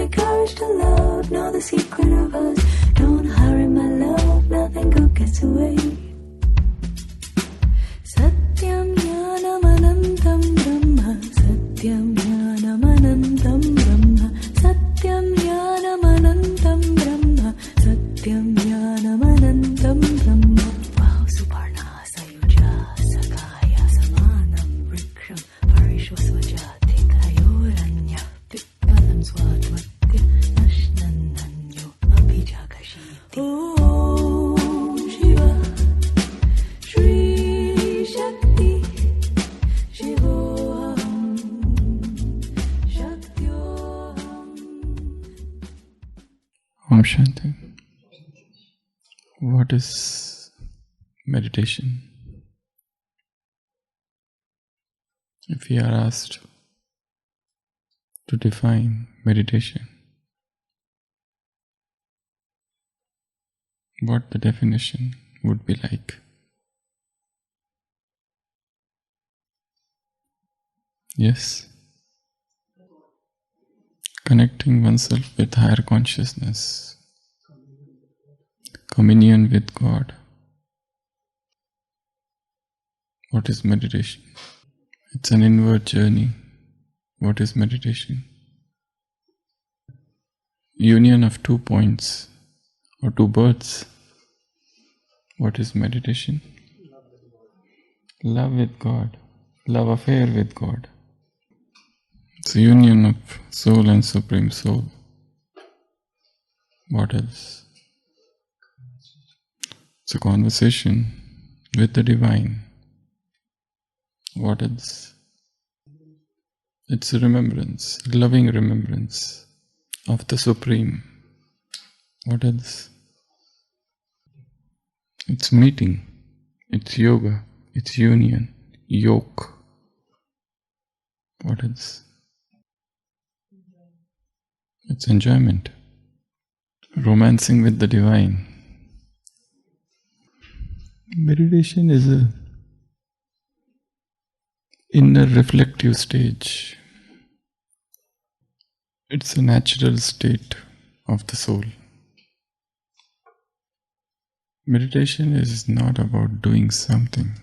the courage to love, know the secret of us. Don't hurry my love, nothing good gets away. Satyam Jnanam Anantam Brahma, Satyam Jnanam Anantam Brahma, Satyam Jnanam Anantam Brahma, Satyam Jnanam Anantam Brahma. Wow, Suparna Sayuja Sakaya Samanam Vriksham Parishwasvajati Kayoranya Pipalam Swadvatya Nashnananyo Abhijagashiti. Om Shiva Shri Shakti Shivoham Shaktyoham. Om Shanti. What is meditation? If we are asked to define meditation, what the definition would be like? Yes, connecting oneself with higher consciousness, communion with God. What is meditation? It's an inward journey. What is meditation? Union of 2 points or 2 birds. What is meditation? Love with God, love affair with God. It's a union of soul and Supreme Soul. What else? It's a conversation with the Divine. What else? It's a remembrance, loving remembrance of the Supreme. What else? It's meeting, it's yoga, it's union, yoke. What else? It's enjoyment, romancing with the Divine. Meditation is a inner reflective stage. It's a natural state of the soul. Meditation is not about doing something.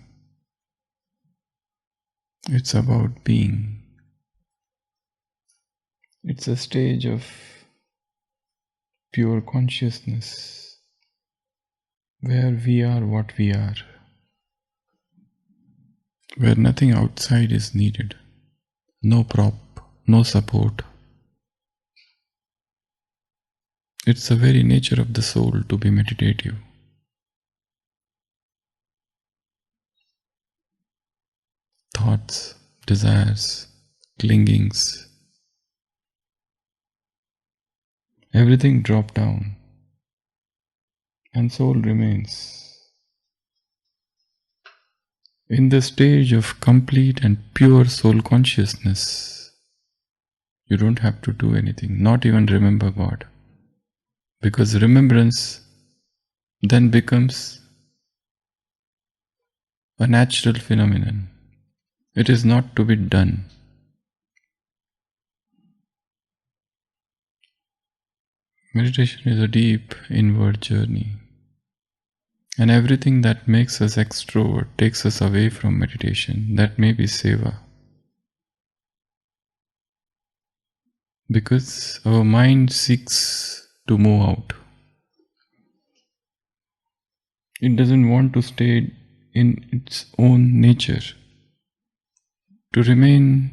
It's about being. It's a stage of pure consciousness where we are what we are, where nothing outside is needed, no prop, no support. It's the very nature of the soul to be meditative. Thoughts, desires, clingings, everything drop down and soul remains. In the stage of complete and pure soul consciousness, you don't have to do anything, not even remember God. Because remembrance then becomes a natural phenomenon. It is not to be done. Meditation is a deep inward journey. And everything that makes us extrovert takes us away from meditation. That may be seva. Because our mind seeks to move out. It doesn't want to stay in its own nature, to remain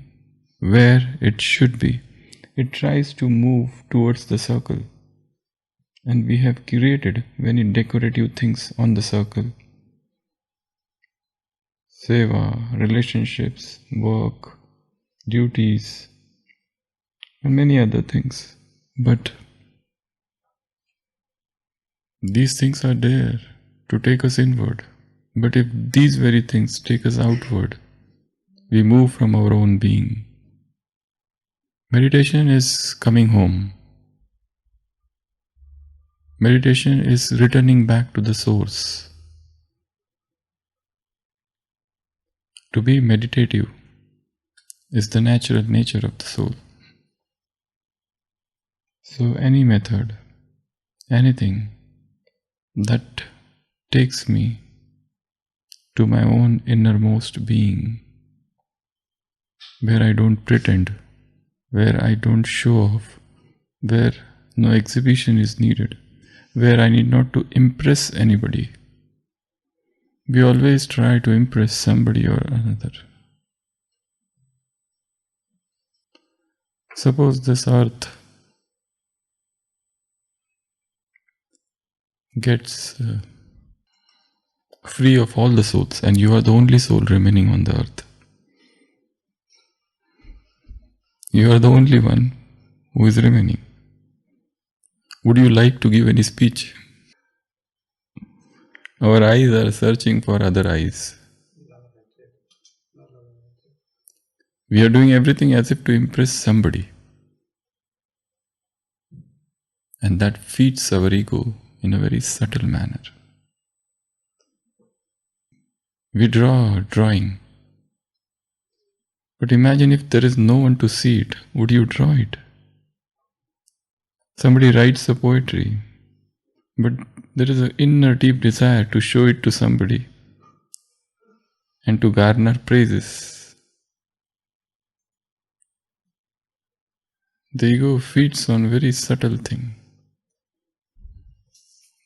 where it should be. It tries to move towards the circle. And we have created many decorative things on the circle. Seva, relationships, work, duties, and many other things. But these things are there to take us inward. But if these very things take us outward, we move from our own being. Meditation is coming home. Meditation is returning back to the source. To be meditative is the natural nature of the soul. So any method, anything that takes me to my own innermost being, where I don't pretend, where I don't show off, where no exhibition is needed, where I need not to impress anybody. We always try to impress somebody or another. Suppose this earth gets free of all the souls and you are the only soul remaining on the earth. You are the only one who is remaining. Would you like to give any speech? Our eyes are searching for other eyes. We are doing everything as if to impress somebody. And that feeds our ego in a very subtle manner. We draw a drawing. But imagine if there is no one to see it, would you draw it? Somebody writes a poetry, but there is an inner deep desire to show it to somebody and to garner praises. The ego feeds on very subtle thing.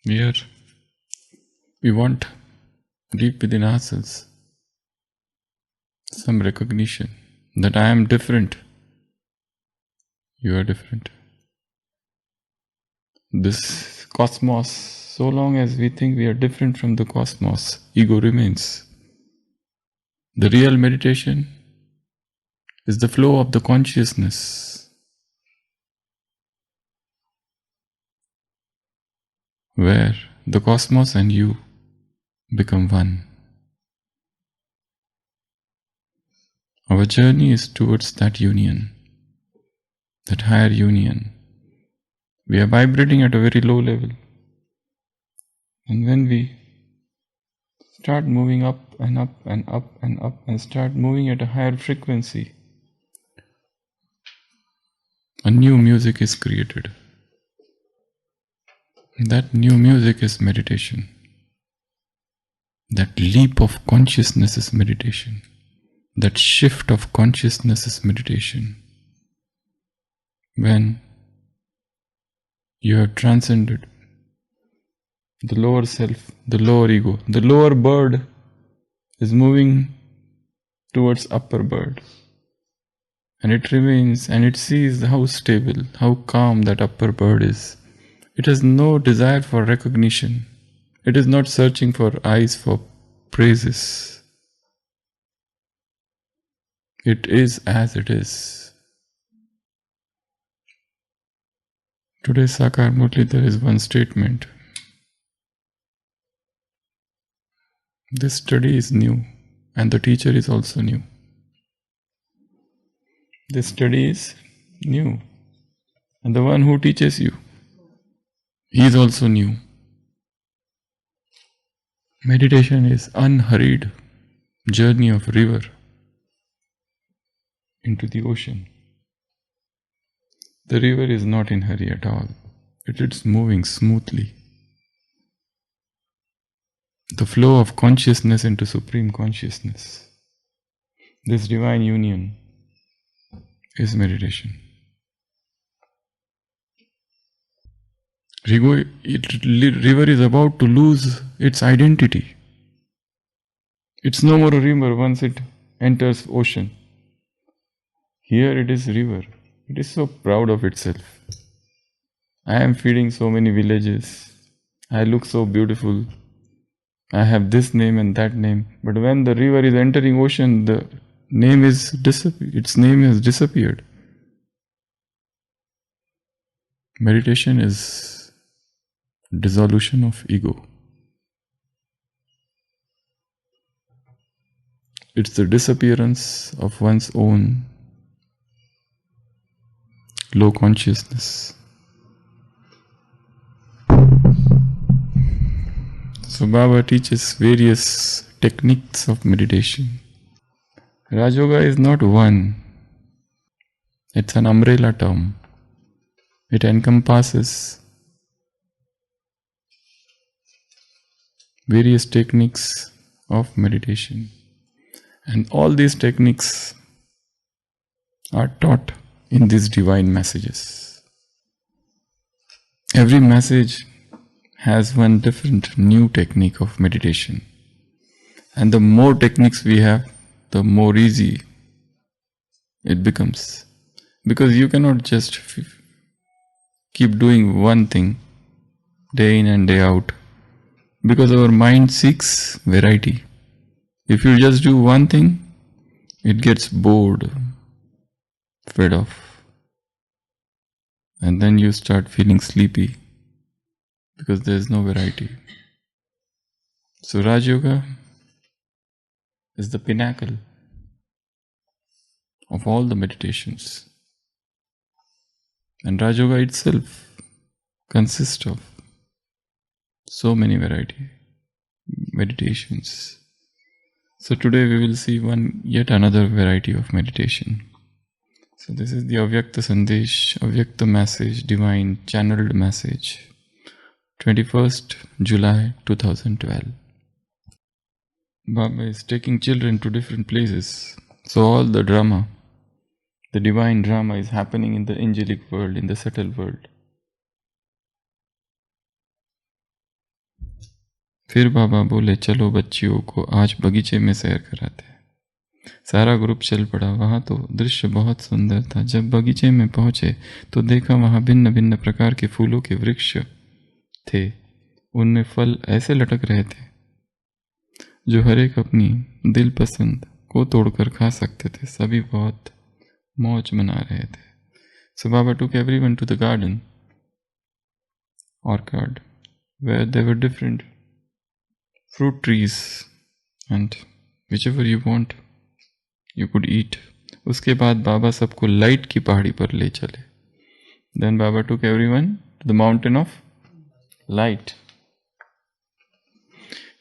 We want deep within ourselves some recognition that I am different. You are different. This cosmos, so long as we think we are different from the cosmos, ego remains. The real meditation is the flow of the consciousness, where the cosmos and you become one. Our journey is towards that union, that higher union. We are vibrating at a very low level. And when we start moving up and up and up and up and start moving at a higher frequency, a new music is created. That new music is meditation. That leap of consciousness is meditation. That shift of consciousness is meditation. When you have transcended the lower self, the lower ego, the lower bird is moving towards upper bird. And it remains and it sees how stable, how calm that upper bird is. It has no desire for recognition. It is not searching for eyes for praises. It is as it is. Today's Sakar Murli, there is one statement. This study is new and the teacher is also new. This study is new and the one who teaches you, he is also new. Meditation is unhurried journey of river into the ocean. The river is not in hurry at all. It is moving smoothly. The flow of consciousness into supreme consciousness. This divine union is meditation. River is about to lose its identity. It's no more a river once it enters ocean. Here it is river. It is so proud of itself. I am feeding so many villages. I look so beautiful. I have this name and that name. But when the river is entering ocean, the name is its name has disappeared. Meditation is dissolution of ego. It's the disappearance of one's own low consciousness. So Baba teaches various techniques of meditation. Rajyoga is not one. It's an umbrella term. It encompasses various techniques of meditation, and all these techniques are taught in these divine messages. Every message has one different new technique of meditation, and the more techniques we have, the more easy it becomes, because you cannot just keep doing one thing day in and day out, because our mind seeks variety. If you just do one thing, it gets bored, fed off, and then you start feeling sleepy because there is no variety. So Raj Yoga is the pinnacle of all the meditations, and Raj Yoga itself consists of so many variety meditations. So today we will see yet another variety of meditation. So this is the Avyakta Sandesh, Avyakta message, divine channeled message, 21st July 2012. Baba is taking children to different places. So all the drama, the divine drama is happening in the angelic world, in the subtle world. फिर बाबा बोले चलो बच्चियों को आज बगीचे में सैर कराते हैं। सारा ग्रुप चल पड़ा। वहाँ तो दृश्य बहुत सुंदर था। जब बगीचे में पहुँचे तो देखा वहाँ भिन्न भिन्न प्रकार के फूलों के वृक्ष थे। उनमें फल ऐसे लटक रहे थे जो हर एक अपनी दिल पसंद को तोड़कर खा सकते थे। सभी बहुत मौज मना रहे थे। So Baba took everyone to the garden, orchard, where there were different fruit trees and whichever you want you could eat. उसके बाद बाबा सबको लाइट की पहाड़ी पर ले चले. Then Baba took everyone to the mountain of light.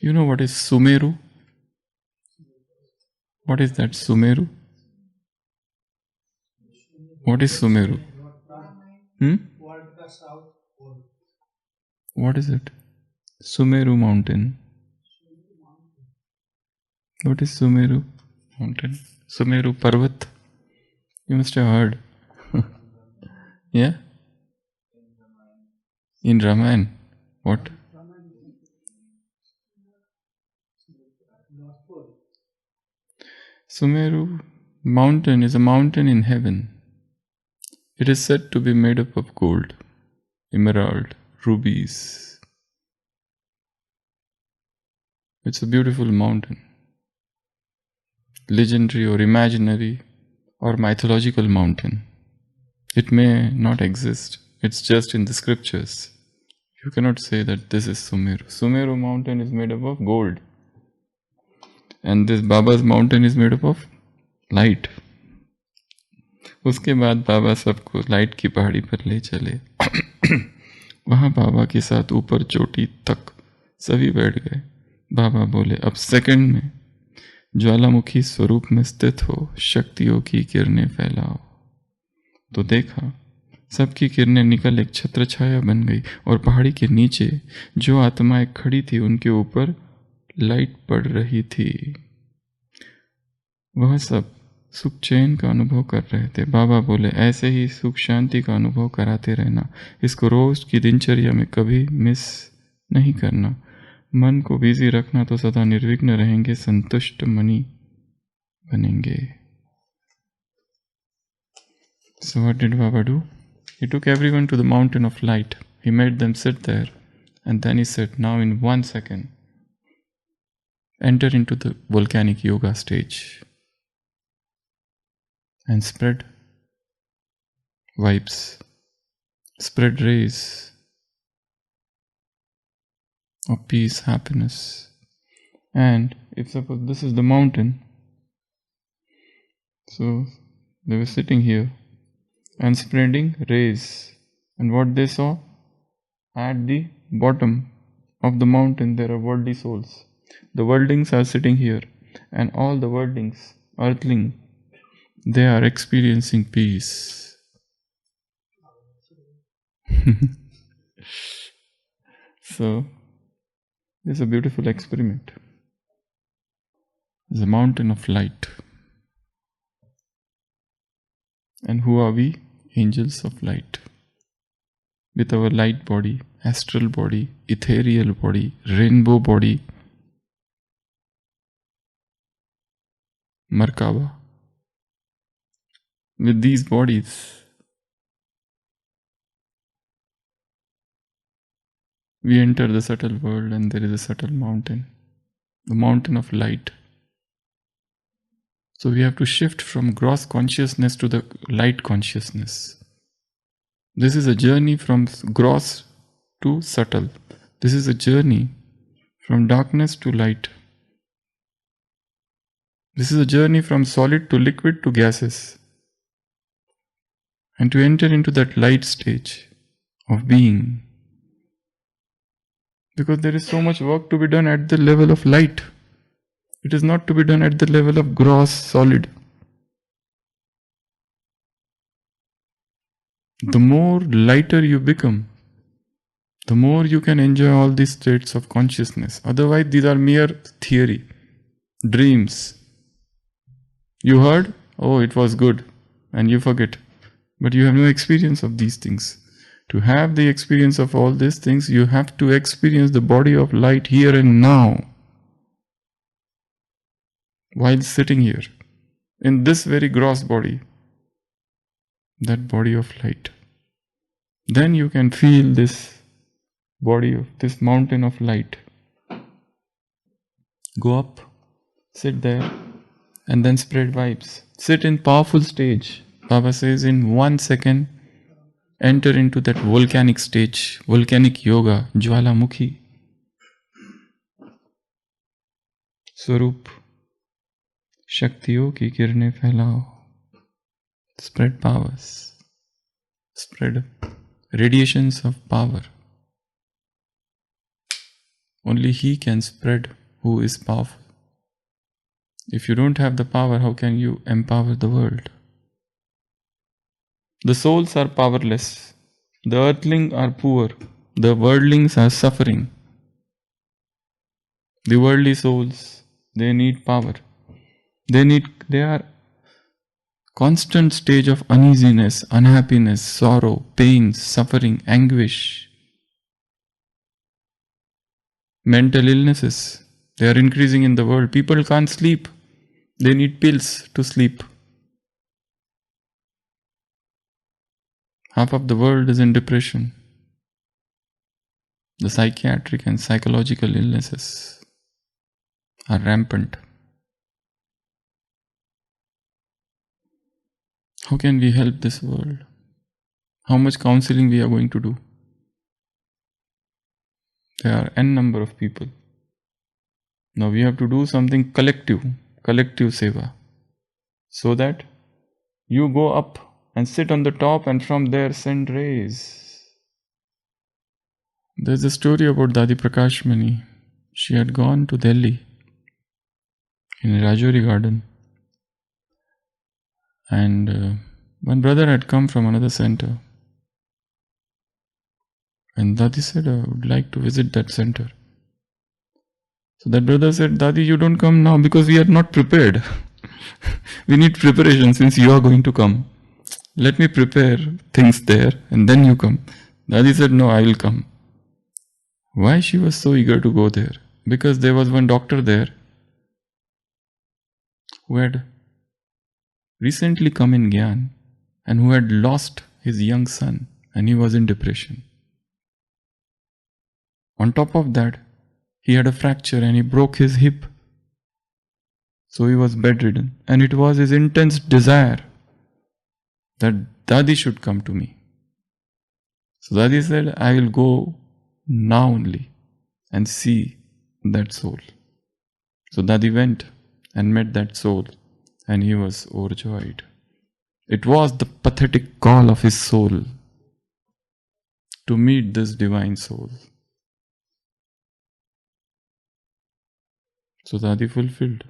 You know what is Sumeru? What is that Sumeru? What is Sumeru? What is it? Sumeru mountain. What is Sumeru mountain? Sumeru Parvat. You must have heard. Yeah? In Ramayana. What? Sumeru mountain is a mountain in heaven. It is said to be made up of gold, emerald, rubies. It's a beautiful mountain. Legendary or imaginary or mythological mountain. It may not exist. It's just in the scriptures. You cannot say that this is Sumeru. Sumeru mountain is made up of gold. And this Baba's mountain is made up of light. उसके बाद बाबा सबको light की पहाड़ी पर ले चले. वहाँ बाबा के साथ ऊपर चोटी तक सभी बैठ गए. बाबा बोले अब सेकंड में ज्वालामुखी स्वरूप में स्थित हो शक्तियों की किरणें फैलाओ. तो देखा सबकी किरणें निकल एक छत्र छाया बन गई और पहाड़ी के नीचे जो आत्माएं खड़ी थी उनके ऊपर लाइट पड़ रही थी. वह सब सुख चैन का अनुभव कर रहे थे. बाबा बोले ऐसे ही सुख शांति का अनुभव कराते रहना. इसको रोज की दिनचर्या में कभी मिस नहीं करना. मन को बिजी रखना तो सदा निर्विघ्न रहेंगे, संतुष्ट मणि बनेंगे. So what did Baba do? He took everyone to the mountain of light. He made them sit there and then he said, now in 1 second, enter into the volcanic yoga stage and spread vibes, spread rays of peace, happiness. And if suppose this is the mountain, so they were sitting here and spreading rays, and what they saw at the bottom of the mountain there are worldly souls. The worldlings are sitting here, and all the worldlings, earthling, they are experiencing peace. So, this is a beautiful experiment. It's a mountain of light. And who are we? Angels of light. With our light body, astral body, ethereal body, rainbow body, Markaba. With these bodies, we enter the subtle world, and there is a subtle mountain, the mountain of light. So we have to shift from gross consciousness to the light consciousness. This is a journey from gross to subtle. This is a journey from darkness to light. This is a journey from solid to liquid to gases. And to enter into that light stage of being. Because there is so much work to be done at the level of light. It is not to be done at the level of gross, solid. The more lighter you become, the more you can enjoy all these states of consciousness. Otherwise, these are mere theory, dreams. You heard, oh, it was good, and you forget. But you have no experience of these things. To have the experience of all these things, you have to experience the body of light here and now. While sitting here, in this very gross body, that body of light. Then you can feel this body of this mountain of light. Go up, sit there, and then spread vibes. Sit in powerful stage. Baba says in 1 second, enter into that volcanic stage, volcanic yoga, Jwalamukhi. Swarup, Shaktiyon ki kirne phailao. Spread powers. Spread radiations of power. Only He can spread who is powerful. If you don't have the power, how can you empower the world? The souls are powerless. The earthlings are poor. The worldlings are suffering. The worldly souls, they need power. They are constant stage of uneasiness, unhappiness, sorrow, pain, suffering, anguish. Mental illnesses, they are increasing in the world. People can't sleep. They need pills to sleep. Half of the world is in depression. The psychiatric and psychological illnesses are rampant. How can we help this world? How much counseling we are going to do? There are n number of people. Now we have to do something collective seva, so that you go up and sit on the top and from there send rays. There's a story about Dadi Prakashmani. She had gone to Delhi in Rajouri garden, and one brother had come from another center, and Dadi said, I would like to visit that center. So that brother said, Dadi, you don't come now because we are not prepared. We need preparation since you are going to come. Let me prepare things there and then you come. Dadi said, no, I will come. Why she was so eager to go there? Because there was one doctor there who had recently come in Gyan and who had lost his young son and he was in depression. On top of that, he had a fracture and he broke his hip. So he was bedridden, and it was his intense desire that Dadi should come to me. So Dadi said, I will go now only and see that soul. So Dadi went and met that soul, and he was overjoyed. It was the pathetic call of his soul to meet this divine soul. So Dadi fulfilled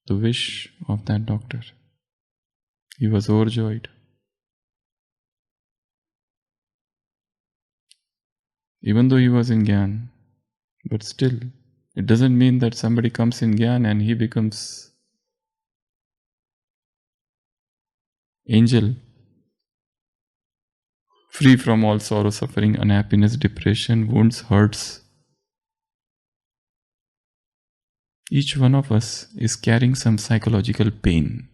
the wish of that doctor. He was overjoyed. even though he was in Gyan. But still, it doesn't mean that somebody comes in Gyan and he becomes angel, free from all sorrow, suffering, unhappiness, depression, wounds, hurts. Each one of us is carrying some psychological pain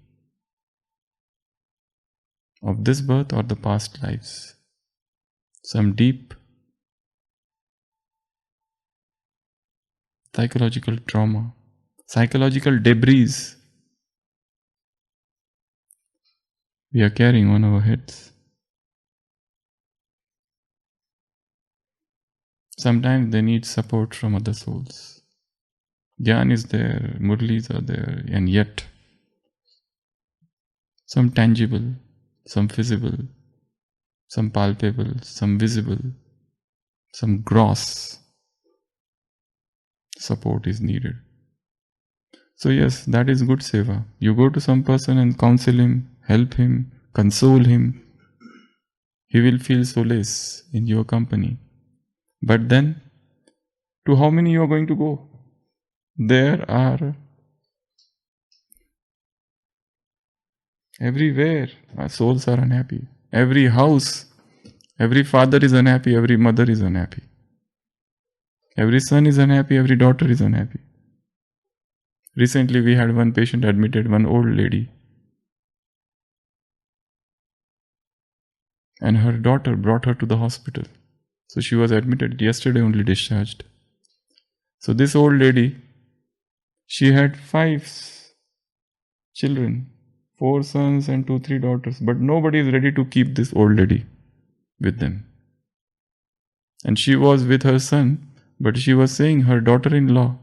of this birth or the past lives. Some deep psychological trauma, psychological debris we are carrying on our heads. Sometimes they need support from other souls. Gyan is there, Murlis are there, and yet some tangible, some visible, some palpable, some visible, some gross support is needed. So yes, that is good seva. You go to some person and counsel him, help him, console him. He will feel solace in your company. But then, to how many you are going to go? There are everywhere. Our souls are unhappy. Every house, every father is unhappy, every mother is unhappy. Every son is unhappy, every daughter is unhappy. Recently we had one patient admitted, one old lady. And her daughter brought her to the hospital. So she was admitted, yesterday only discharged. So this old lady, she had 5 children, 4 sons and 3 daughters. But nobody is ready to keep this old lady with them. And she was with her son, but she was saying her daughter-in-law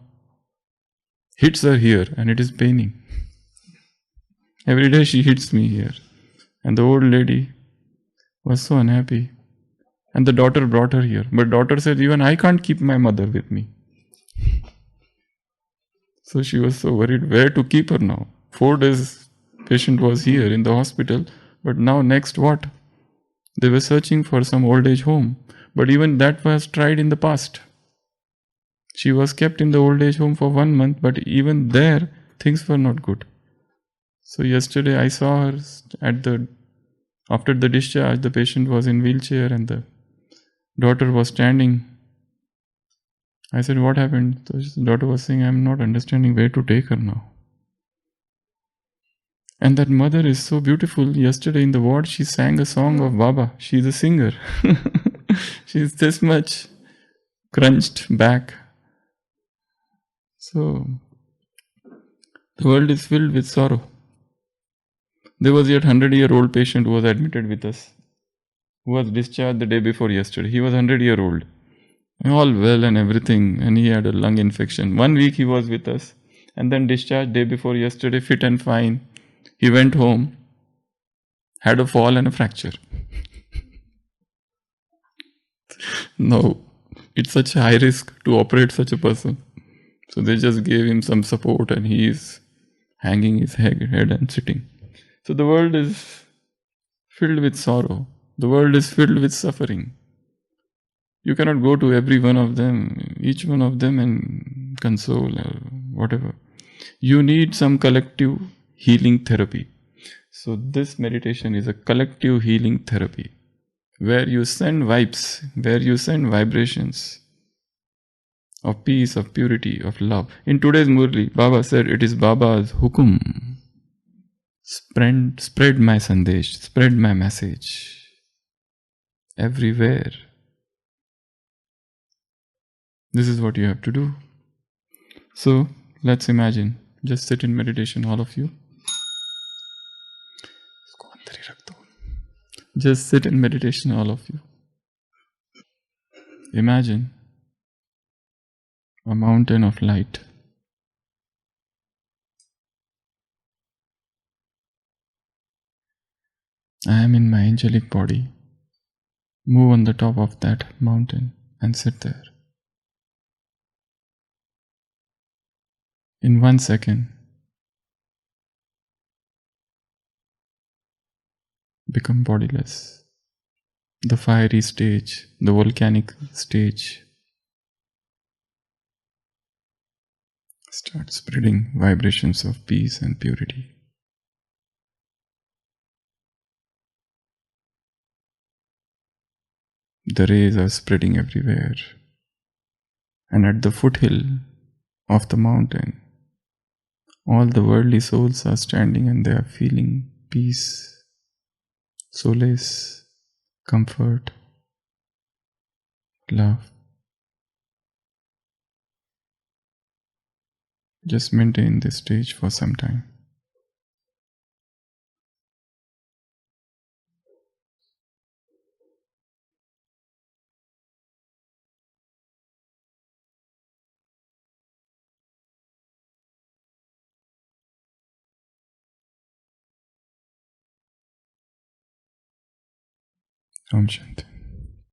hits her here and it is paining. Every day she hits me here. And the old lady was so unhappy. And the daughter brought her here. But daughter said, even I can't keep my mother with me. So she was so worried where to keep her now. 4 days patient was here in the hospital. But now next what? They were searching for some old age home. But even that was tried in the past. She was kept in the old age home for 1 month, but even there, things were not good. So yesterday I saw her after the discharge, the patient was in wheelchair and the daughter was standing. I said, what happened? So the daughter was saying, I'm not understanding where to take her now. And that mother is so beautiful. Yesterday in the ward, she sang a song of Baba. She's a singer. She's this much crunched back. So, the world is filled with sorrow. There was yet 100-year-old patient who was admitted with us, who was discharged the day before yesterday. He was 100-year-old. All well and everything, and he had a lung infection. 1 week he was with us, and then discharged day before yesterday, fit and fine. He went home, had a fall and a fracture. No, it's such a high risk to operate such a person. So they just gave him some support and he is hanging his head and sitting. So the world is filled with sorrow. The world is filled with suffering. You cannot go to every one of them, each one of them, and console or whatever. You need some collective healing therapy. So this meditation is a collective healing therapy where you send vibes, where you send vibrations of peace, of purity, of love. In today's Murli, Baba said it is Baba's hukum. Spread my sandesh, spread my message everywhere. This is what you have to do. So let's imagine, just sit in meditation, all of you. Just sit in meditation, all of you. Imagine a mountain of light. I am in my angelic body. Move on the top of that mountain and sit there. In 1 second, become bodiless. the fiery stage, the volcanic stage, start spreading vibrations of peace and purity. The rays are spreading everywhere, and at the foothill of the mountain, all the worldly souls are standing and they are feeling peace, solace, comfort, love. Just maintain this stage for some time. Om Shanti.